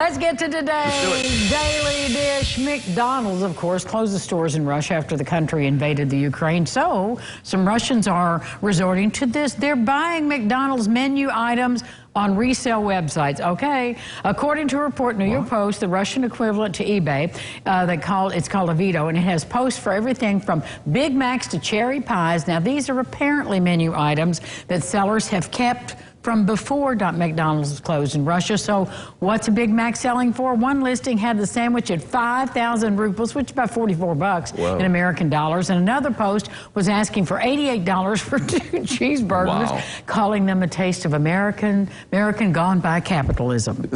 Let's get to today's Daily Dish. McDonald's, of course, closed the stores in Russia after the country invaded the Ukraine. So some Russians are resorting to this. They're buying McDonald's menu items on resale websites. Okay. According to a report, New York Post, the Russian equivalent to eBay, it's called Avito, and it has posts for everything from Big Macs to cherry pies. Now, these are apparently menu items that sellers have kept from before McDonald's was closed in Russia. So what's a Big Mac selling for? One listing had the sandwich at 5,000 rubles, which is about 44 bucks in American dollars. And another post was asking for $88 for 2 cheeseburgers, calling them a taste of American gone by capitalism.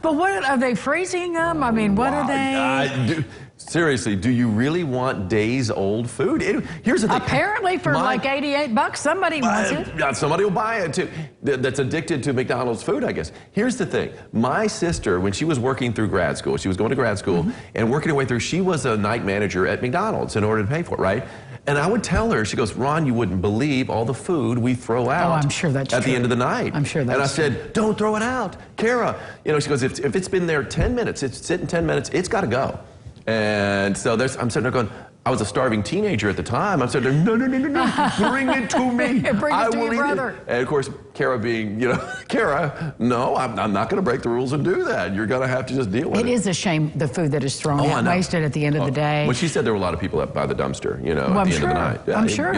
But what, are they freezing them? I mean, what are they? Seriously, do you really want days-old food? Here's the thing. Apparently, for like 88 bucks, somebody wants it. Somebody will buy it, too, that's addicted to McDonald's food, I guess. Here's the thing. My sister, when she was working through grad school, she was going to grad school and working her way through, she was a night manager at McDonald's in order to pay for it, right? And I would tell her, she goes, Ron, you wouldn't believe all the food we throw out I'm sure that's at the end of the night. I'm sure that's And I said, don't throw it out. Kara, you know, she goes, if it's been there 10 minutes, it's sitting 10 minutes, it's got to go. And so I'm sitting there going, I was a starving teenager at the time. I'm sitting there, no, bring it to me. Bring it to your brother. And of course, Kara being, you know, Kara, no, I'm not going to break the rules and do that. You're going to have to just deal with it. It is a shame, the food that is thrown out, wasted at the end of the day. Well, she said there were a lot of people up by the dumpster, you know, at the end of the night. Yeah, I'm sure.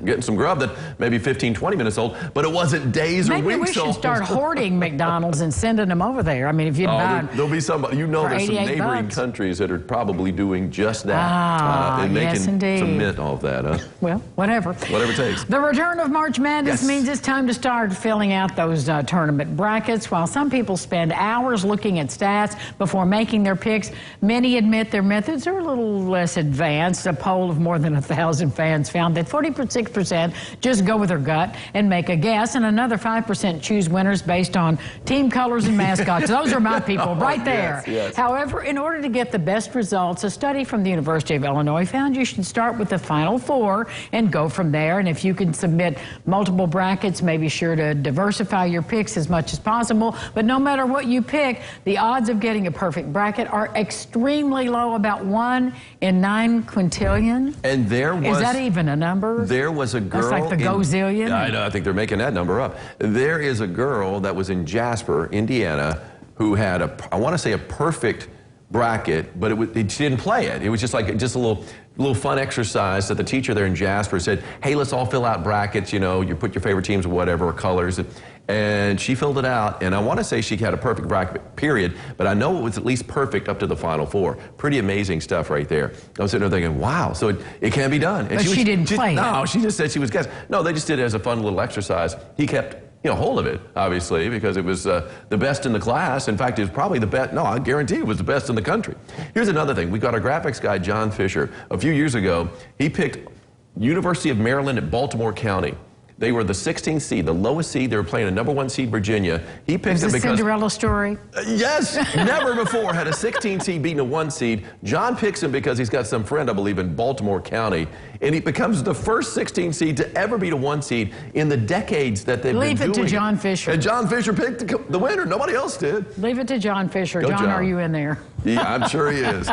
Getting some grub that maybe 15, 20 minutes old, but it wasn't days or weeks old. Maybe we should start hoarding McDonald's and sending them over there. I mean, if you'd buy there'll be somebody, you know, there's some neighboring countries that are probably doing just that. And yes, indeed. Submit all of that, huh? Well, whatever. Whatever it takes. The return of March Madness means it's time to start filling out those tournament brackets. While some people spend hours looking at stats before making their picks, many admit their methods are a little less advanced. A poll of more than 1,000 fans found that 46% just go with their gut and make a guess, and another 5% choose winners based on team colors and mascots. Those are my people right there. Yes. However, in order to get the best results, a study from the University of Illinois found you should start with the Final Four and go from there. And if you can submit multiple brackets, be sure to diversify your picks as much as possible. But no matter what you pick, the odds of getting a perfect bracket are extremely low, about 1 in 9 quintillion. And there was... Is that even a number? There was a girl... That's like the gozillion? I know, I think they're making that number up. There is a girl that was in Jasper, Indiana, who had I want to say a perfect bracket, but she didn't play it. It was just like a little fun exercise that the teacher there in Jasper said, hey, let's all fill out brackets, you know, you put your favorite teams or whatever, or colors. And she filled it out, and I want to say she had a perfect bracket, period, but I know it was at least perfect up to the Final Four. Pretty amazing stuff right there. I was sitting there thinking, wow, so it can be done. And but she didn't play it. No, she just said she was guessing. No, they just did it as a fun little exercise. He kept hold of it, obviously, because it was the best in the class. In fact, it was probably the best. No, I guarantee it was the best in the country. Here's another thing. We got our graphics guy, John Fisher. A few years ago, he picked University of Maryland at Baltimore County. They were the 16th seed, the lowest seed. They were playing a #1 seed, Virginia. He picked them because... Cinderella story? Yes. Never before had a 16 seed beating a 1 seed. John picks him because he's got some friend, I believe, in Baltimore County. And he becomes the first 16 seed to ever beat a 1 seed in the decades that they've been doing Leave it to John Fisher. And John Fisher picked the winner. Nobody else did. Leave it to John Fisher. Go, John, are you in there? Yeah, I'm sure he is.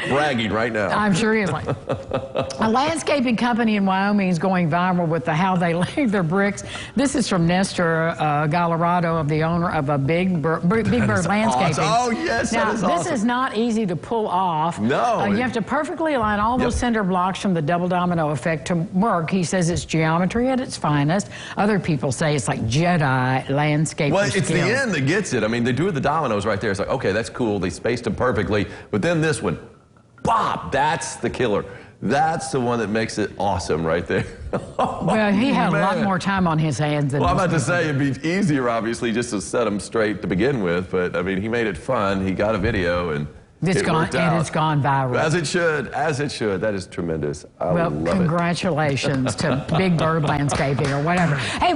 Bragging right now. I'm sure he is. A landscaping company in Wyoming is going viral with how they lay their bricks. This is from Nestor Gallardo, the owner of a Big Bird Landscaping. Awesome. Oh, yes, now, that is awesome. This is not easy to pull off. No. You have to perfectly align all those cinder blocks from the double domino effect to work. He says it's geometry at its finest. Other people say it's like Jedi landscaping Well, it's skill. the end that gets it. I mean, they do the dominoes right there. It's like, okay, that's cool. They spaced them perfectly. But then this one, bop, that's the killer. That's the one that makes it awesome right there. Well, he had a lot more time on his hands than I'm about to say it'd be easier, obviously, just to set them straight to begin with. But, I mean, he made it fun. He got a video, and it's gone viral. As it should, as it should. That is tremendous. I love it. Well, congratulations to Big Bird Landscaping or whatever. Hey.